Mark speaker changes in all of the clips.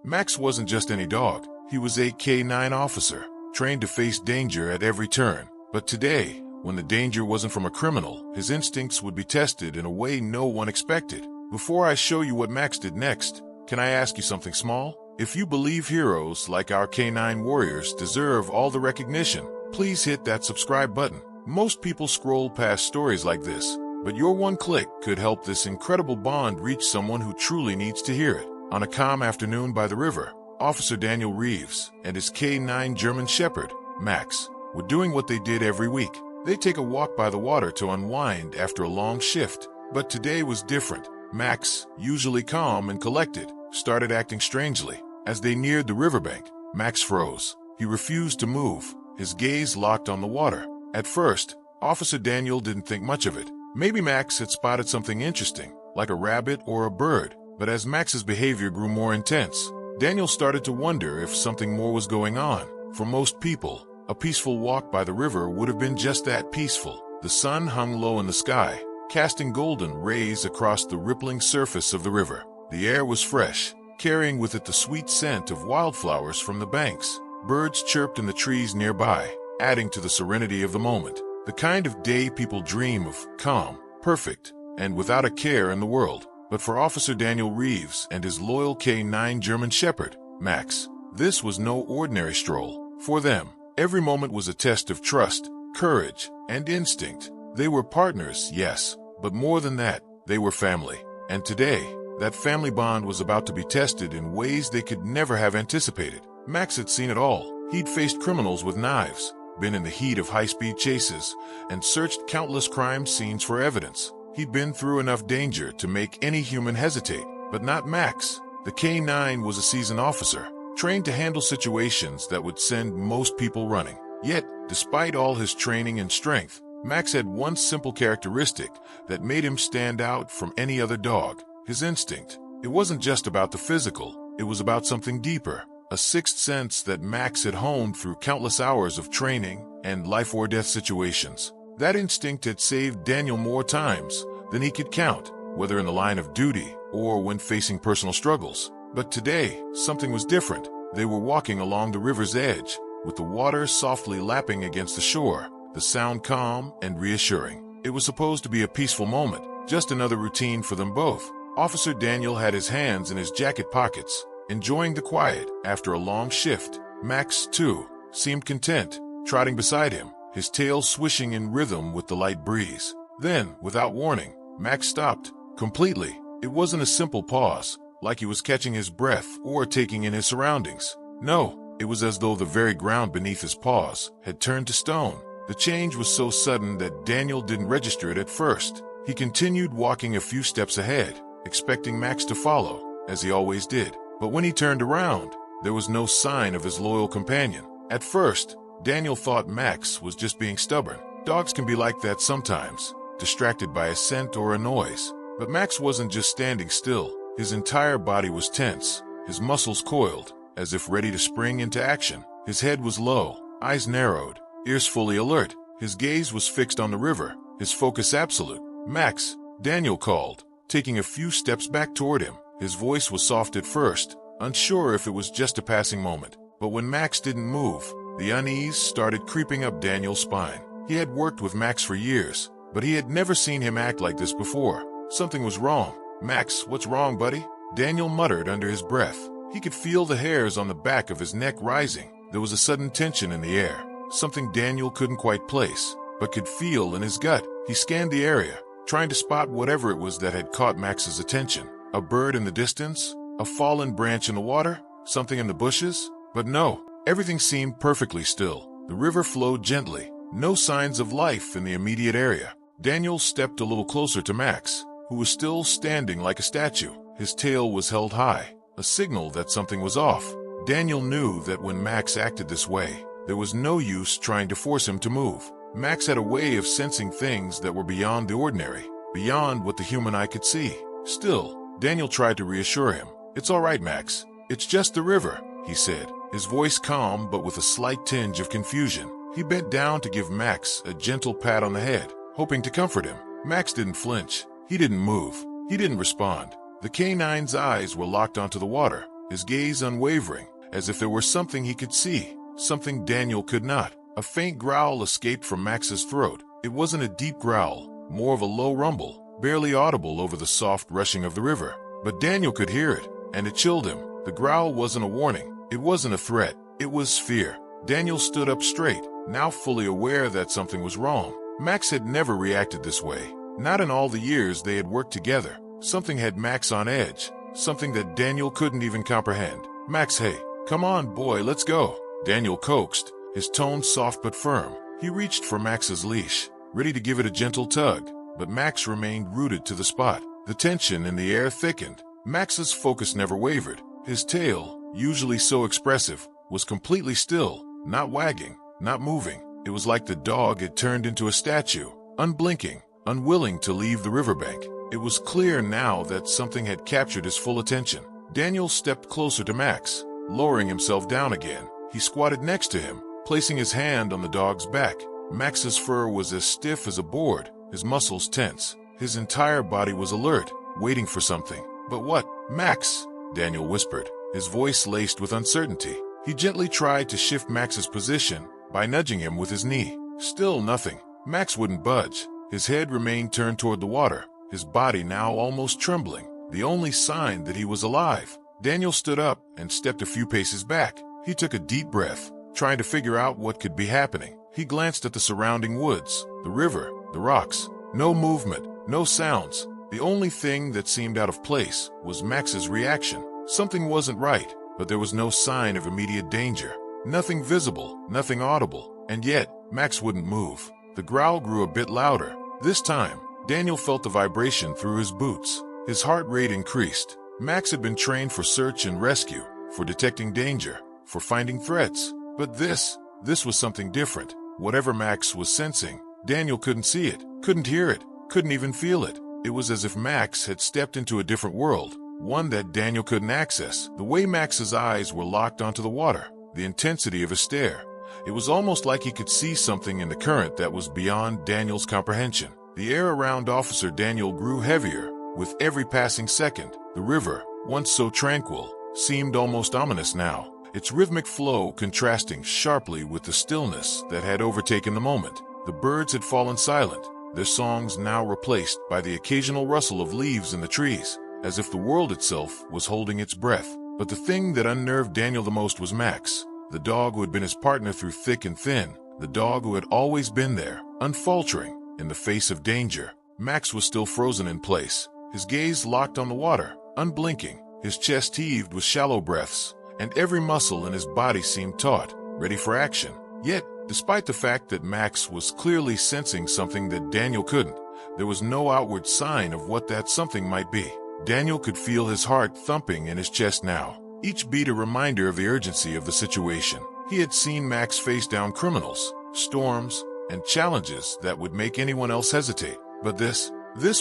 Speaker 1: Max wasn't just any dog. He was a K9 officer, trained to face danger at every turn. But today, when the danger wasn't from a criminal, his instincts would be tested in a way no one expected. Before I show you what Max did next, can I ask you something small? If you believe heroes like our K9 warriors deserve all the recognition, please hit that subscribe button. Most people scroll past stories like this, but your one click could help this incredible bond reach someone who truly needs to hear it. On a calm afternoon by the river, Officer Daniel Reeves and his K9 German Shepherd, Max, were doing what they did every week. They take a walk by the water to unwind after a long shift. But today was different. Max, usually calm and collected, started acting strangely. As they neared the riverbank, Max froze. He refused to move, his gaze locked on the water. At first, Officer Daniel didn't think much of it. Maybe Max had spotted something interesting, like a rabbit or a bird. But as Max's behavior grew more intense, Daniel started to wonder if something more was going on. For most people, a peaceful walk by the river would have been just that, peaceful. The sun hung low in the sky, casting golden rays across the rippling surface of the river. The air was fresh, carrying with it the sweet scent of wildflowers from the banks. Birds chirped in the trees nearby, adding to the serenity of the moment. The kind of day people dream of, calm, perfect, and without a care in the world. But for Officer Daniel Reeves and his loyal K9 German Shepherd, Max, this was no ordinary stroll. For them, every moment was a test of trust, courage, and instinct. They were partners, yes, but more than that, they were family. And today, that family bond was about to be tested in ways they could never have anticipated. Max had seen it all. He'd faced criminals with knives, been in the heat of high-speed chases, and searched countless crime scenes for evidence. He'd been through enough danger to make any human hesitate, but not Max. The K9 was a seasoned officer, trained to handle situations that would send most people running. Yet, despite all his training and strength, Max had one simple characteristic that made him stand out from any other dog: his instinct. It wasn't just about the physical, it was about something deeper, a sixth sense that Max had honed through countless hours of training and life-or-death situations. That instinct had saved Daniel more times than he could count, whether in the line of duty or when facing personal struggles. But today, something was different. They were walking along the river's edge, with the water softly lapping against the shore, the sound calm and reassuring. It was supposed to be a peaceful moment, just another routine for them both. Officer Daniel had his hands in his jacket pockets, enjoying the quiet after a long shift. Max, too, seemed content, trotting beside him, his tail swishing in rhythm with the light breeze. Then, without warning, Max stopped, completely. It wasn't a simple pause, like he was catching his breath or taking in his surroundings. No, it was as though the very ground beneath his paws had turned to stone. The change was so sudden that Daniel didn't register it at first. He continued walking a few steps ahead, expecting Max to follow, as he always did. But when he turned around, there was no sign of his loyal companion. At first, Daniel thought Max was just being stubborn. Dogs can be like that sometimes, distracted by a scent or a noise. But Max wasn't just standing still. His entire body was tense, his muscles coiled, as if ready to spring into action. His head was low, eyes narrowed, ears fully alert. His gaze was fixed on the river, his focus absolute. "Max," Daniel called, taking a few steps back toward him. His voice was soft at first, unsure if it was just a passing moment. But when Max didn't move, the unease started creeping up Daniel's spine. He had worked with Max for years, but he had never seen him act like this before. Something was wrong. "Max, what's wrong, buddy?" Daniel muttered under his breath. He could feel the hairs on the back of his neck rising. There was a sudden tension in the air, something Daniel couldn't quite place, but could feel in his gut. He scanned the area, trying to spot whatever it was that had caught Max's attention. A bird in the distance? A fallen branch in the water? Something in the bushes? But no, everything seemed perfectly still. The river flowed gently, no signs of life in the immediate area. Daniel stepped a little closer to Max, who was still standing like a statue. His tail was held high, a signal that something was off. Daniel knew that when Max acted this way, there was no use trying to force him to move. Max had a way of sensing things that were beyond the ordinary, beyond what the human eye could see. Still, Daniel tried to reassure him. "It's all right, Max. It's just the river," he said, his voice calm but with a slight tinge of confusion. He bent down to give Max a gentle pat on the head, hoping to comfort him. Max didn't flinch. He didn't move. He didn't respond. The K9's eyes were locked onto the water, his gaze unwavering, as if there were something he could see, something Daniel could not. A faint growl escaped from Max's throat. It wasn't a deep growl, more of a low rumble, barely audible over the soft rushing of the river. But Daniel could hear it, and it chilled him. The growl wasn't a warning. It wasn't a threat. It was fear. Daniel stood up straight, now fully aware that something was wrong. Max had never reacted this way. Not in all the years they had worked together. Something had Max on edge, something that Daniel couldn't even comprehend. "Max, hey, come on, boy, let's go," Daniel coaxed, his tone soft but firm. He reached for Max's leash, ready to give it a gentle tug, but Max remained rooted to the spot. The tension in the air thickened. Max's focus never wavered. His tail, usually so expressive, was completely still, not wagging, not moving. It was like the dog had turned into a statue, unblinking, unwilling to leave the riverbank. It was clear now that something had captured his full attention. Daniel stepped closer to Max, lowering himself down again. He squatted next to him, placing his hand on the dog's back. Max's fur was as stiff as a board, his muscles tense. His entire body was alert, waiting for something. "But what, Max?" Daniel whispered, his voice laced with uncertainty. He gently tried to shift Max's position by nudging him with his knee. Still nothing. Max wouldn't budge. His head remained turned toward the water, his body now almost trembling, the only sign that he was alive. Daniel stood up and stepped a few paces back. He took a deep breath, trying to figure out what could be happening. He glanced at the surrounding woods, the river, the rocks. No movement, no sounds. The only thing that seemed out of place was Max's reaction. Something wasn't right, but there was no sign of immediate danger. Nothing visible, nothing audible, and yet Max wouldn't move. The growl grew a bit louder. This time, Daniel felt the vibration through his boots. His heart rate increased. Max had been trained for search and rescue, for detecting danger, for finding threats. But this was something different. Whatever Max was sensing, Daniel couldn't see it, couldn't hear it, couldn't even feel it. It was as if Max had stepped into a different world, one that Daniel couldn't access. The way Max's eyes were locked onto the water, the intensity of his stare. It was almost like he could see something in the current that was beyond Daniel's comprehension. The air around Officer Daniel grew heavier with every passing second. The river, once so tranquil, seemed almost ominous now, its rhythmic flow contrasting sharply with the stillness that had overtaken the moment. The birds had fallen silent, their songs now replaced by the occasional rustle of leaves in the trees, as if the world itself was holding its breath. But the thing that unnerved Daniel the most was Max, the dog who had been his partner through thick and thin, the dog who had always been there, unfaltering, in the face of danger. Max was still frozen in place, his gaze locked on the water, unblinking. His chest heaved with shallow breaths, and every muscle in his body seemed taut, ready for action. Yet, despite the fact that Max was clearly sensing something that Daniel couldn't, there was no outward sign of what that something might be. Daniel could feel his heart thumping in his chest now, each beat a reminder of the urgency of the situation. He had seen Max face down criminals, storms, and challenges that would make anyone else hesitate. But this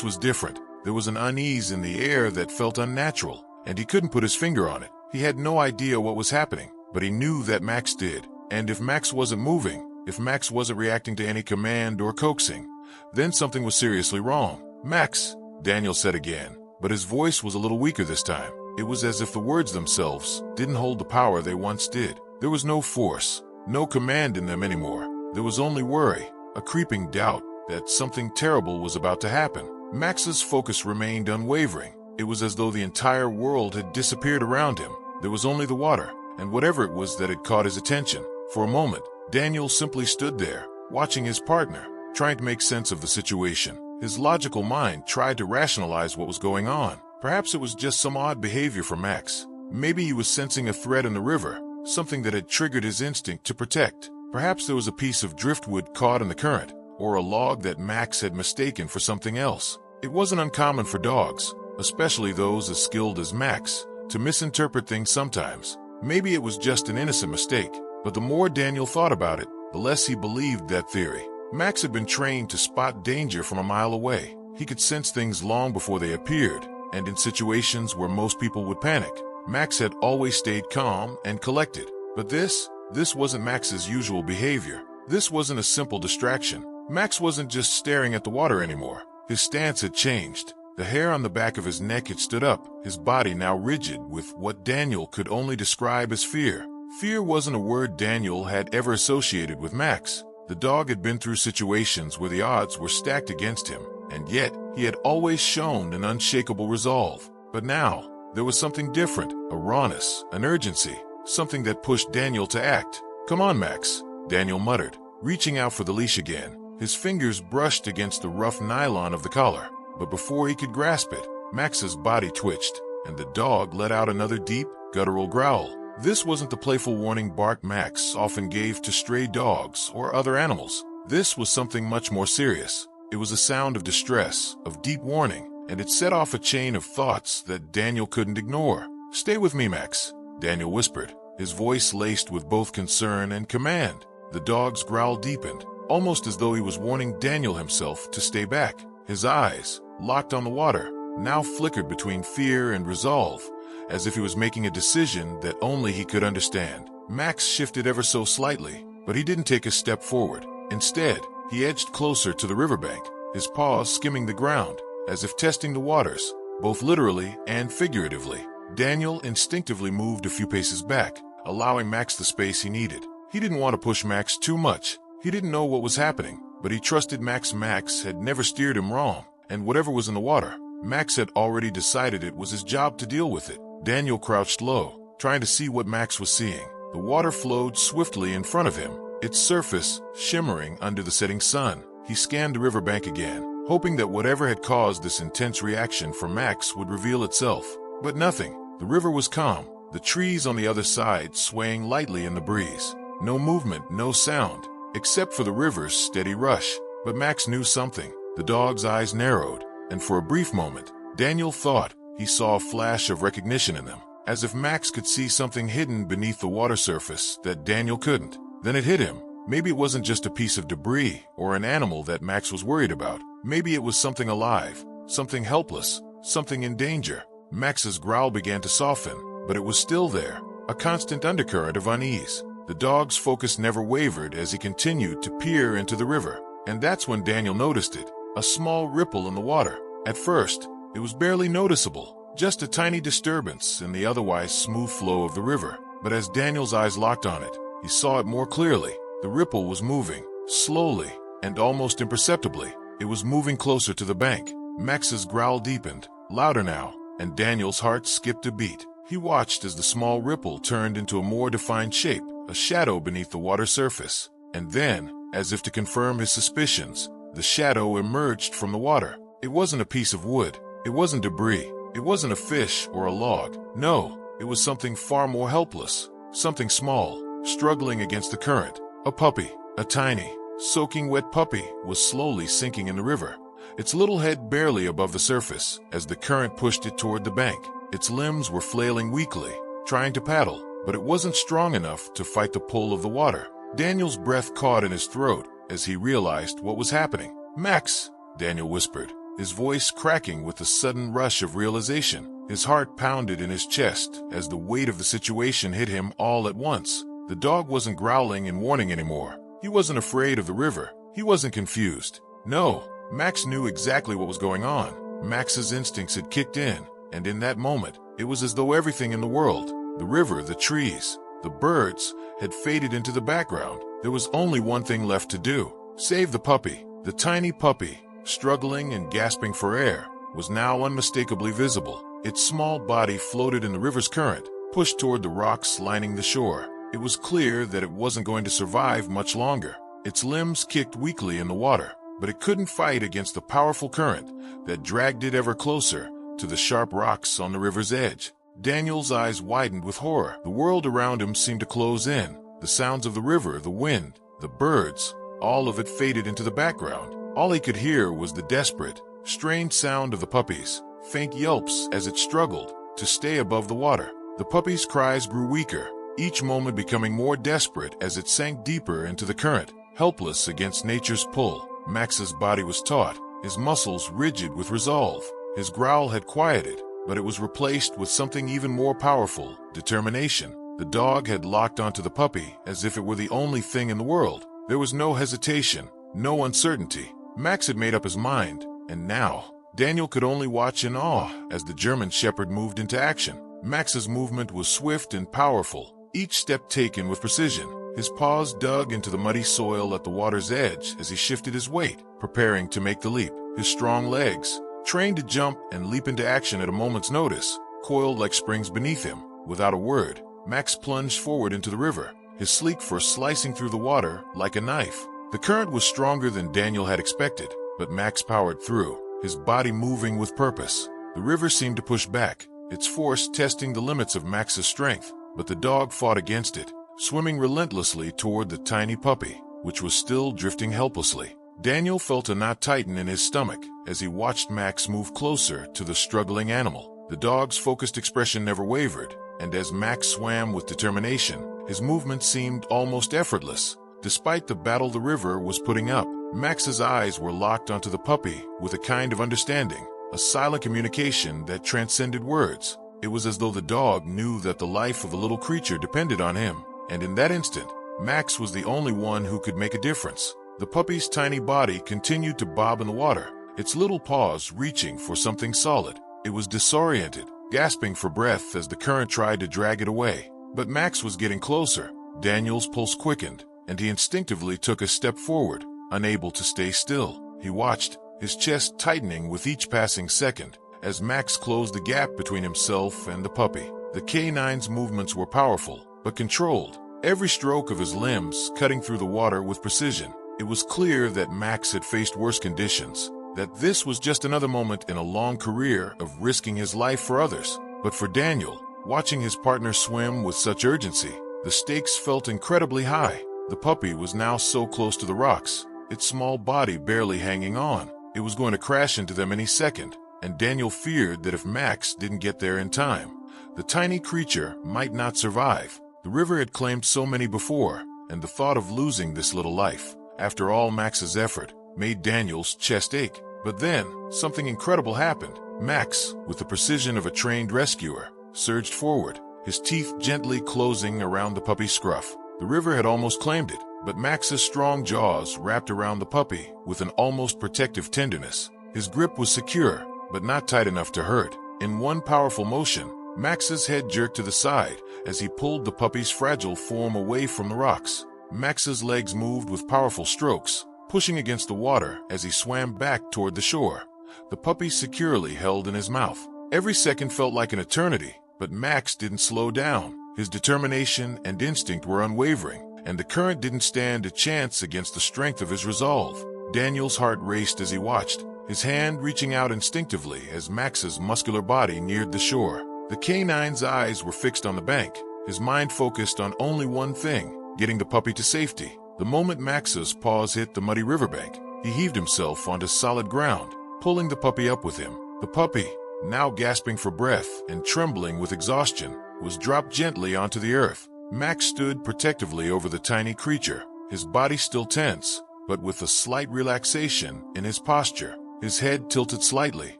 Speaker 1: was different. There was an unease in the air that felt unnatural, and he couldn't put his finger on it. He had no idea what was happening, but he knew that Max did. And if Max wasn't moving, if Max wasn't reacting to any command or coaxing, then something was seriously wrong. "Max," Daniel said again, but his voice was a little weaker this time. It was as if the words themselves didn't hold the power they once did. There was no force, no command in them anymore. There was only worry, a creeping doubt that something terrible was about to happen. Max's focus remained unwavering. It was as though the entire world had disappeared around him. There was only the water, and whatever it was that had caught his attention. For a moment, Daniel simply stood there, watching his partner, trying to make sense of the situation. His logical mind tried to rationalize what was going on. Perhaps it was just some odd behavior from Max. Maybe he was sensing a threat in the river, something that had triggered his instinct to protect. Perhaps there was a piece of driftwood caught in the current, or a log that Max had mistaken for something else. It wasn't uncommon for dogs, especially those as skilled as Max, to misinterpret things sometimes. Maybe it was just an innocent mistake, but the more Daniel thought about it, the less he believed that theory. Max had been trained to spot danger from a mile away. He could sense things long before they appeared, and in situations where most people would panic, Max had always stayed calm and collected. But this wasn't Max's usual behavior. This wasn't a simple distraction. Max wasn't just staring at the water anymore. His stance had changed. The hair on the back of his neck had stood up, his body now rigid with what Daniel could only describe as fear. Fear wasn't a word Daniel had ever associated with Max. The dog had been through situations where the odds were stacked against him, and yet he had always shown an unshakable resolve. But now, there was something different, a rawness, an urgency, something that pushed Daniel to act. "Come on, Max," Daniel muttered, reaching out for the leash again. His fingers brushed against the rough nylon of the collar. But before he could grasp it, Max's body twitched, and the dog let out another deep, guttural growl. This wasn't the playful warning bark Max often gave to stray dogs or other animals. This was something much more serious. It was a sound of distress, of deep warning, and it set off a chain of thoughts that Daniel couldn't ignore. "Stay with me, Max," Daniel whispered, his voice laced with both concern and command. The dog's growl deepened, almost as though he was warning Daniel himself to stay back. His eyes, locked on the water, now flickered between fear and resolve, as if he was making a decision that only he could understand. Max shifted ever so slightly, but he didn't take a step forward. Instead, he edged closer to the riverbank, his paws skimming the ground, as if testing the waters, both literally and figuratively. Daniel instinctively moved a few paces back, allowing Max the space he needed. He didn't want to push Max too much. He didn't know what was happening, but he trusted Max. Max had never steered him wrong, and whatever was in the water, Max had already decided it was his job to deal with it. Daniel crouched low, trying to see what Max was seeing. The water flowed swiftly in front of him, its surface shimmering under the setting sun. He scanned the riverbank again, hoping that whatever had caused this intense reaction from Max would reveal itself. But nothing. The river was calm, the trees on the other side swaying lightly in the breeze. No movement, no sound, except for the river's steady rush. But Max knew something. The dog's eyes narrowed, and for a brief moment, Daniel thought he saw a flash of recognition in them, as if Max could see something hidden beneath the water surface that Daniel couldn't. Then it hit him. Maybe it wasn't just a piece of debris or an animal that Max was worried about. Maybe it was something alive, something helpless, something in danger. Max's growl began to soften, but it was still there, a constant undercurrent of unease. The dog's focus never wavered as he continued to peer into the river, and that's when Daniel noticed it, a small ripple in the water. At first, it was barely noticeable, just a tiny disturbance in the otherwise smooth flow of the river. But as Daniel's eyes locked on it, he saw it more clearly. The ripple was moving, slowly, and almost imperceptibly. It was moving closer to the bank. Max's growl deepened, louder now, and Daniel's heart skipped a beat. He watched as the small ripple turned into a more defined shape, a shadow beneath the water surface. And then, as if to confirm his suspicions, the shadow emerged from the water. It wasn't a piece of wood. It wasn't debris. It wasn't a fish or a log. No, it was something far more helpless, something small, struggling against the current. A puppy, a tiny, soaking wet puppy, was slowly sinking in the river, its little head barely above the surface as the current pushed it toward the bank. Its limbs were flailing weakly, trying to paddle, but it wasn't strong enough to fight the pull of the water. Daniel's breath caught in his throat as he realized what was happening. "Max," Daniel whispered, his voice cracking with a sudden rush of realization. His heart pounded in his chest as the weight of the situation hit him all at once. The dog wasn't growling and warning anymore. He wasn't afraid of the river. He wasn't confused. No, Max knew exactly what was going on. Max's instincts had kicked in, and in that moment, it was as though everything in the world, the river, the trees, the birds, had faded into the background. There was only one thing left to do: save the puppy. The tiny puppy, struggling and gasping for air, was now unmistakably visible. Its small body floated in the river's current, pushed toward the rocks lining the shore. It was clear that it wasn't going to survive much longer. Its limbs kicked weakly in the water, but it couldn't fight against the powerful current that dragged it ever closer to the sharp rocks on the river's edge. Daniel's eyes widened with horror. The world around him seemed to close in. The sounds of the river, the wind, the birds, all of it faded into the background. All he could hear was the desperate, strained sound of the puppy's faint yelps as it struggled to stay above the water. The puppy's cries grew weaker, each moment becoming more desperate as it sank deeper into the current, helpless against nature's pull. Max's body was taut, his muscles rigid with resolve. His growl had quieted, but it was replaced with something even more powerful: determination. The dog had locked onto the puppy as if it were the only thing in the world. There was no hesitation, no uncertainty. Max had made up his mind, and now, Daniel could only watch in awe as the German Shepherd moved into action. Max's movement was swift and powerful, each step taken with precision. His paws dug into the muddy soil at the water's edge as he shifted his weight, preparing to make the leap. His strong legs, trained to jump and leap into action at a moment's notice, coiled like springs beneath him. Without a word, Max plunged forward into the river, his sleek fur slicing through the water like a knife. The current was stronger than Daniel had expected, but Max powered through, his body moving with purpose. The river seemed to push back, its force testing the limits of Max's strength, but the dog fought against it, swimming relentlessly toward the tiny puppy, which was still drifting helplessly. Daniel felt a knot tighten in his stomach as he watched Max move closer to the struggling animal. The dog's focused expression never wavered, and as Max swam with determination, his movement seemed almost effortless. Despite the battle the river was putting up, Max's eyes were locked onto the puppy with a kind of understanding, a silent communication that transcended words. It was as though the dog knew that the life of the little creature depended on him, and in that instant, Max was the only one who could make a difference. The puppy's tiny body continued to bob in the water, its little paws reaching for something solid. It was disoriented, gasping for breath as the current tried to drag it away. But Max was getting closer. Daniel's pulse quickened, and he instinctively took a step forward, unable to stay still. He watched, his chest tightening with each passing second, as Max closed the gap between himself and the puppy. The canine's movements were powerful, but controlled, every stroke of his limbs cutting through the water with precision. It was clear that Max had faced worse conditions, that this was just another moment in a long career of risking his life for others. But for Daniel, watching his partner swim with such urgency, the stakes felt incredibly high. The puppy was now so close to the rocks, its small body barely hanging on. It was going to crash into them any second, and Daniel feared that if Max didn't get there in time, the tiny creature might not survive. The river had claimed so many before, and the thought of losing this little life, after all Max's effort, made Daniel's chest ache. But then, something incredible happened. Max, with the precision of a trained rescuer, surged forward, his teeth gently closing around the puppy's scruff. The river had almost claimed it, but Max's strong jaws wrapped around the puppy with an almost protective tenderness. His grip was secure, but not tight enough to hurt. In one powerful motion, Max's head jerked to the side as he pulled the puppy's fragile form away from the rocks. Max's legs moved with powerful strokes, pushing against the water as he swam back toward the shore, the puppy securely held in his mouth. Every second felt like an eternity, but Max didn't slow down. His determination and instinct were unwavering, and the current didn't stand a chance against the strength of his resolve. Daniel's heart raced as he watched, his hand reaching out instinctively as Max's muscular body neared the shore. The canine's eyes were fixed on the bank, his mind focused on only one thing, getting the puppy to safety. The moment Max's paws hit the muddy riverbank, he heaved himself onto solid ground, pulling the puppy up with him. The puppy, now gasping for breath and trembling with exhaustion, was dropped gently onto the earth. Max stood protectively over the tiny creature, his body still tense, but with a slight relaxation in his posture. His head tilted slightly,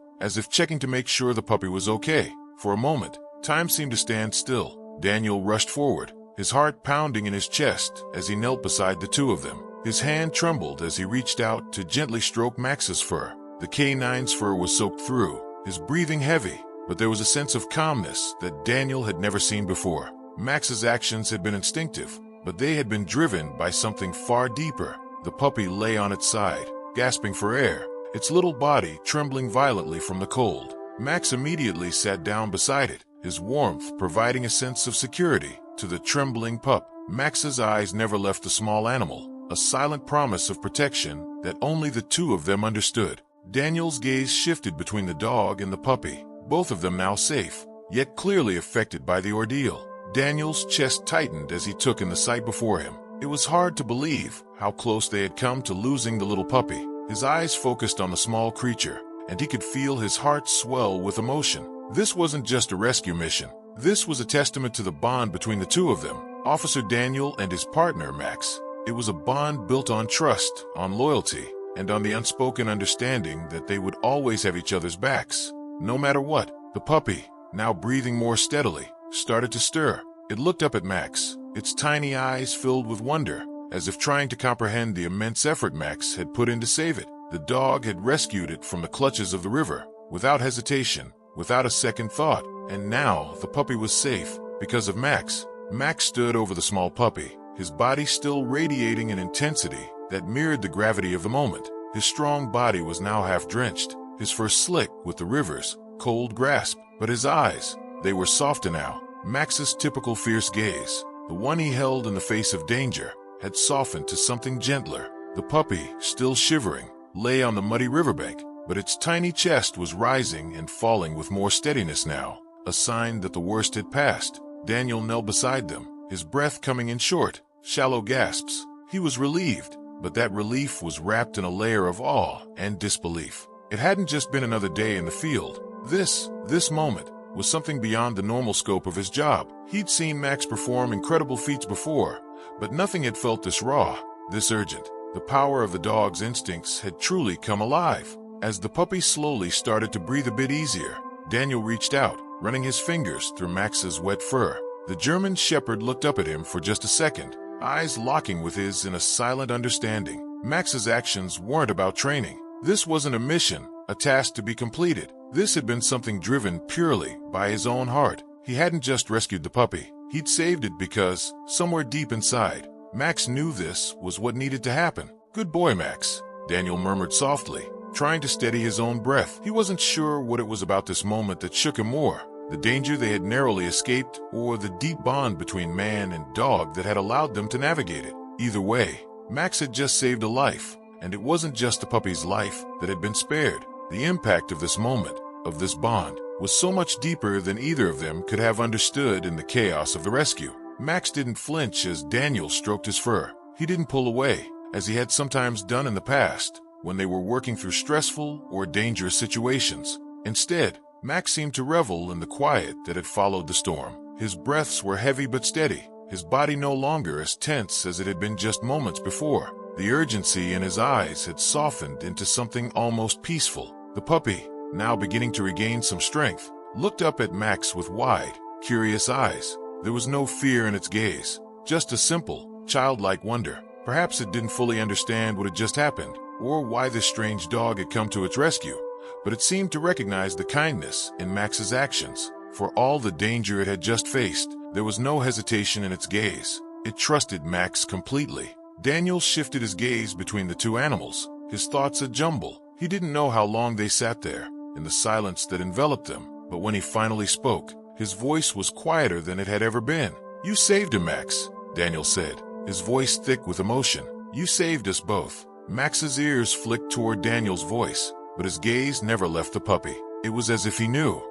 Speaker 1: as if checking to make sure the puppy was okay. For a moment, time seemed to stand still. Daniel rushed forward, his heart pounding in his chest as he knelt beside the two of them. His hand trembled as he reached out to gently stroke Max's fur. The canine's fur was soaked through, his breathing heavy, but there was a sense of calmness that Daniel had never seen before. Max's actions had been instinctive, but they had been driven by something far deeper. The puppy lay on its side, gasping for air, its little body trembling violently from the cold. Max immediately sat down beside it, his warmth providing a sense of security to the trembling pup. Max's eyes never left the small animal, a silent promise of protection that only the two of them understood. Daniel's gaze shifted between the dog and the puppy, both of them now safe, yet clearly affected by the ordeal. Daniel's chest tightened as he took in the sight before him. It was hard to believe how close they had come to losing the little puppy. His eyes focused on the small creature, and he could feel his heart swell with emotion. This wasn't just a rescue mission. This was a testament to the bond between the two of them, Officer Daniel and his partner, Max. It was a bond built on trust, on loyalty, and on the unspoken understanding that they would always have each other's backs, no matter what. The puppy, now breathing more steadily, started to stir. It looked up at Max, its tiny eyes filled with wonder, as if trying to comprehend the immense effort Max had put in to save it. The dog had rescued it from the clutches of the river, without hesitation, without a second thought, and now the puppy was safe, because of Max. Max stood over the small puppy, his body still radiating an intensity that mirrored the gravity of the moment. His strong body was now half drenched, his fur slick with the river's cold grasp, but his eyes, they were softer now. Max's typical fierce gaze, the one he held in the face of danger, had softened to something gentler. The puppy, still shivering, lay on the muddy riverbank, but its tiny chest was rising and falling with more steadiness now, a sign that the worst had passed. Daniel knelt beside them, his breath coming in short, shallow gasps. He was relieved, but that relief was wrapped in a layer of awe and disbelief. It hadn't just been another day in the field. This moment was something beyond the normal scope of his job. He'd seen Max perform incredible feats before, but nothing had felt this raw, this urgent. The power of the dog's instincts had truly come alive. As the puppy slowly started to breathe a bit easier, Daniel reached out, running his fingers through Max's wet fur. The German shepherd looked up at him for just a second, eyes locking with his in a silent understanding. Max's actions weren't about training. This wasn't a mission, a task to be completed. This had been something driven purely by his own heart. He hadn't just rescued the puppy. He'd saved it because, somewhere deep inside, Max knew this was what needed to happen. "Good boy, Max," Daniel murmured softly, trying to steady his own breath. He wasn't sure what it was about this moment that shook him more, the danger they had narrowly escaped or the deep bond between man and dog that had allowed them to navigate it. Either way, Max had just saved a life, and it wasn't just the puppy's life that had been spared. The impact of this moment, of this bond, was so much deeper than either of them could have understood in the chaos of the rescue. Max didn't flinch as Daniel stroked his fur. He didn't pull away, as he had sometimes done in the past, when they were working through stressful or dangerous situations. Instead, Max seemed to revel in the quiet that had followed the storm. His breaths were heavy but steady, his body no longer as tense as it had been just moments before. The urgency in his eyes had softened into something almost peaceful. The puppy, now beginning to regain some strength, looked up at Max with wide, curious eyes. There was no fear in its gaze, just a simple, childlike wonder. Perhaps it didn't fully understand what had just happened, or why this strange dog had come to its rescue, but it seemed to recognize the kindness in Max's actions. For all the danger it had just faced, there was no hesitation in its gaze. It trusted Max completely. Daniel shifted his gaze between the two animals, his thoughts a jumble. He didn't know how long they sat there, in the silence that enveloped them, but when he finally spoke, his voice was quieter than it had ever been. "You saved him, Max," Daniel said, his voice thick with emotion. "You saved us both." Max's ears flicked toward Daniel's voice, but his gaze never left the puppy. It was as if he knew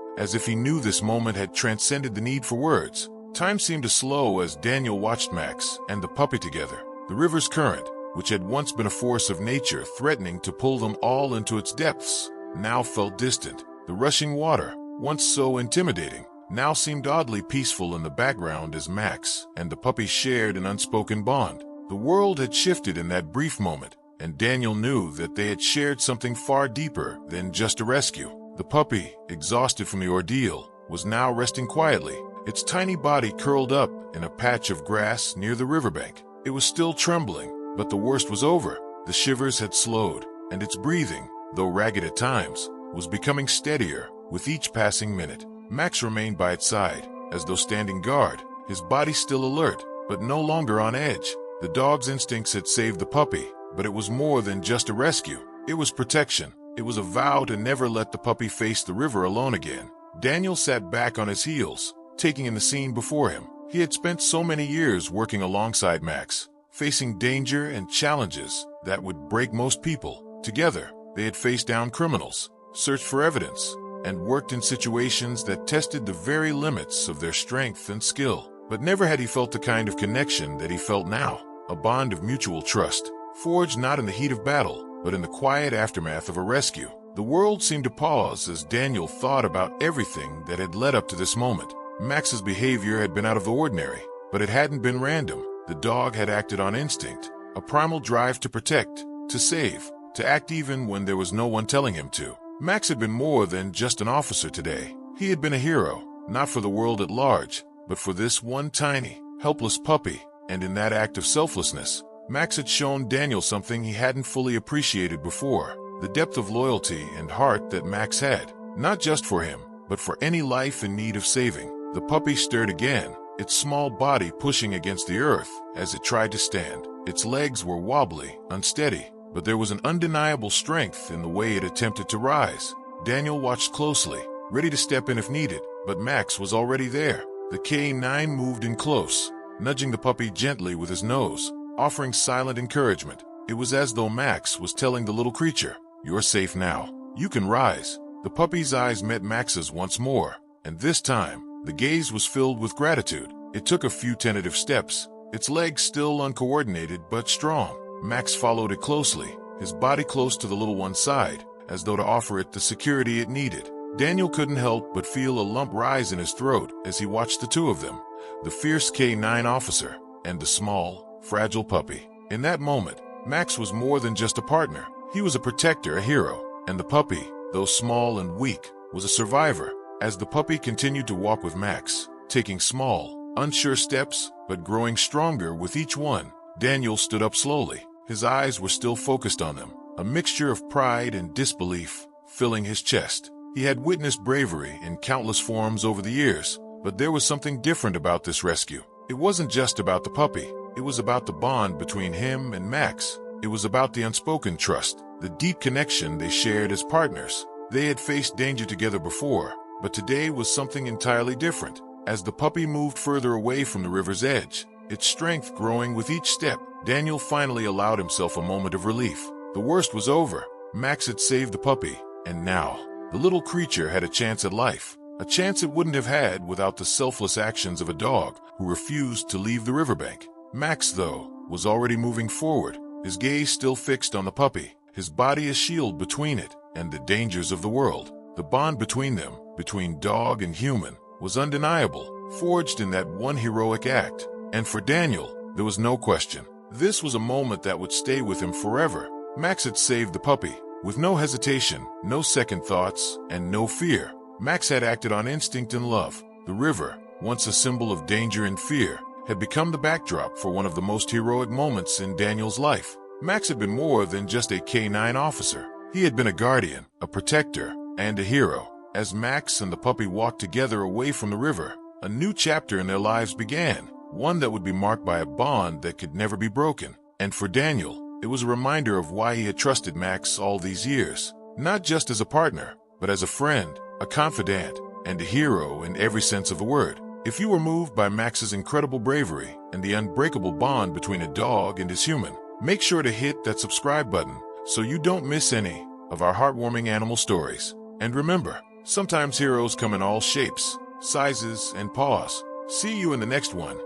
Speaker 1: this moment had transcended the need for words. Time seemed to slow as Daniel watched Max and the puppy together. The river's current, which had once been a force of nature threatening to pull them all into its depths, now felt distant. The rushing water, once so intimidating, now seemed oddly peaceful in the background as Max and the puppy shared an unspoken bond. The world had shifted in that brief moment, and Daniel knew that they had shared something far deeper than just a rescue. The puppy, exhausted from the ordeal, was now resting quietly, its tiny body curled up in a patch of grass near the riverbank. It was still trembling, but the worst was over. The shivers had slowed, and its breathing, though ragged at times, was becoming steadier with each passing minute. Max remained by its side, as though standing guard, his body still alert, but no longer on edge. The dog's instincts had saved the puppy, but it was more than just a rescue. It was protection. It was a vow to never let the puppy face the river alone again. Daniel sat back on his heels, taking in the scene before him. He had spent so many years working alongside Max, facing danger and challenges that would break most people. Together, they had faced down criminals, searched for evidence, and worked in situations that tested the very limits of their strength and skill. But never had he felt the kind of connection that he felt now, a bond of mutual trust, forged not in the heat of battle, but in the quiet aftermath of a rescue. The world seemed to pause as Daniel thought about everything that had led up to this moment. Max's behavior had been out of the ordinary, but it hadn't been random. The dog had acted on instinct, a primal drive to protect, to save, to act even when there was no one telling him to. Max had been more than just an officer today. He had been a hero, not for the world at large, but for this one tiny, helpless puppy. And in that act of selflessness, Max had shown Daniel something he hadn't fully appreciated before, the depth of loyalty and heart that Max had, not just for him, but for any life in need of saving. The puppy stirred again, its small body pushing against the earth as it tried to stand. Its legs were wobbly, unsteady, but there was an undeniable strength in the way it attempted to rise. Daniel watched closely, ready to step in if needed, but Max was already there. The K9 moved in close, nudging the puppy gently with his nose, offering silent encouragement. It was as though Max was telling the little creature, "You're safe now. You can rise." The puppy's eyes met Max's once more, and this time, the gaze was filled with gratitude. It took a few tentative steps, its legs still uncoordinated but strong. Max followed it closely, his body close to the little one's side, as though to offer it the security it needed. Daniel couldn't help but feel a lump rise in his throat as he watched the two of them, the fierce K9 officer and the small, fragile puppy. In that moment, Max was more than just a partner. He was a protector, a hero, and the puppy, though small and weak, was a survivor. As the puppy continued to walk with Max, taking small, unsure steps, but growing stronger with each one, Daniel stood up slowly. His eyes were still focused on them, a mixture of pride and disbelief filling his chest. He had witnessed bravery in countless forms over the years, but there was something different about this rescue. It wasn't just about the puppy. It was about the bond between him and Max. It was about the unspoken trust, the deep connection they shared as partners. They had faced danger together before, but today was something entirely different. As the puppy moved further away from the river's edge, its strength growing with each step, Daniel finally allowed himself a moment of relief. The worst was over. Max had saved the puppy, and now, the little creature had a chance at life. A chance it wouldn't have had without the selfless actions of a dog who refused to leave the riverbank. Max, though, was already moving forward, his gaze still fixed on the puppy, his body a shield between it and the dangers of the world. The bond between them, between dog and human, was undeniable, forged in that one heroic act. And for Daniel, there was no question. This was a moment that would stay with him forever. Max had saved the puppy, with no hesitation, no second thoughts, and no fear. Max had acted on instinct and love. The river, once a symbol of danger and fear, had become the backdrop for one of the most heroic moments in Daniel's life. Max had been more than just a K9 officer. He had been a guardian, a protector, and a hero. As Max and the puppy walked together away from the river, a new chapter in their lives began, one that would be marked by a bond that could never be broken. And for Daniel, it was a reminder of why he had trusted Max all these years, not just as a partner, but as a friend, a confidant, and a hero in every sense of the word. If you were moved by Max's incredible bravery and the unbreakable bond between a dog and his human, make sure to hit that subscribe button so you don't miss any of our heartwarming animal stories. And remember, sometimes heroes come in all shapes, sizes, and paws. See you in the next one.